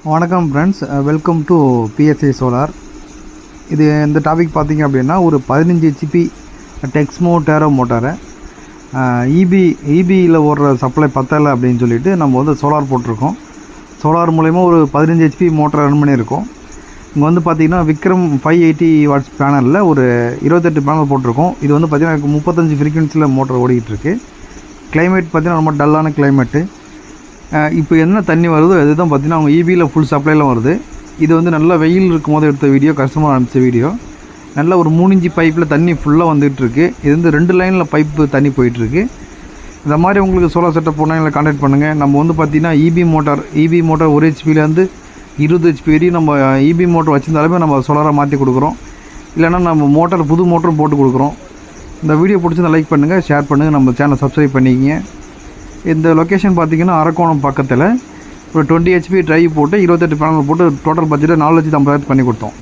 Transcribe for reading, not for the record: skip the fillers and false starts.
வணக்கம் friends, welcome to PSI solar. இந்த topic பார்த்திங்க அப்படின்னா ஒரு 15 HP டெக்ஸ்மோ டேரோ மோட்டாரை இபியில் ஓடுற சப்ளை பத்தலை அப்படின்னு சொல்லிட்டு நம்ம வந்து சோலார் போட்டிருக்கோம். சோலார் மூலயமா ஒரு 15 HP மோட்டரை ரன் பண்ணியிருக்கோம். இங்கே வந்து பார்த்திங்கன்னா விக்ரம் 580 வாட்ஸ் பேனலில் ஒரு 28 பேனல் போட்டிருக்கோம். இது வந்து பார்த்திங்கன்னா 35 ஃப்ரீக்வன்சியில் மோட்டர் ஓடிக்கிட்டு கிளைமேட் பார்த்திங்கன்னா ரொம்ப டல்லான கிளைமேட்டு. இப்போ என்ன தண்ணி வருதோ அதுதான் பார்த்திங்கன்னா அவங்க இபியில் ஃபுல் சப்ளைலாம் வருது. இது வந்து நல்லா வெயில் இருக்கும் போது எடுத்த வீடியோ, கஸ்டமர் அனுப்பிச்ச வீடியோ. நல்லா ஒரு 3 இன்ச் பைப்பில் தண்ணி ஃபுல்லாக வந்துகிட்ருக்கு. இது வந்து 2 லைனில் பைப்பு தண்ணி போயிட்டுருக்கு. இந்த மாதிரி உங்களுக்கு சோலார் செட்டப் போனால் எங்களை கான்டாக்ட் பண்ணுங்கள். நம்ம வந்து பார்த்திங்கன்னா இபி மோட்டார் 1 ஹெச்பிலேருந்து 20 ஹெச்பி வரையும் நம்ம இபி மோட்டர் வச்சுருந்தாலுமே நம்ம சோலாராக மாற்றி கொடுக்குறோம். இல்லைனா நம்ம புது மோட்டரும் போட்டு கொடுக்குறோம். இந்த வீடியோ பிடிச்சிருந்தா லைக் பண்ணுங்கள், ஷேர் பண்ணுங்கள், நம்ம சேனலை சப்ஸ்கிரைப் பண்ணிக்கிங்க. இந்த லொக்கேஷன் பார்த்திங்கன்னா அரக்கோணம் பக்கத்தில் ஒரு 20 HP ட்ரைவ் போட்டு 28 பேனல் போட்டு டோட்டல் பட்ஜெட்டை 4,50,000 பண்ணி கொடுத்தோம்.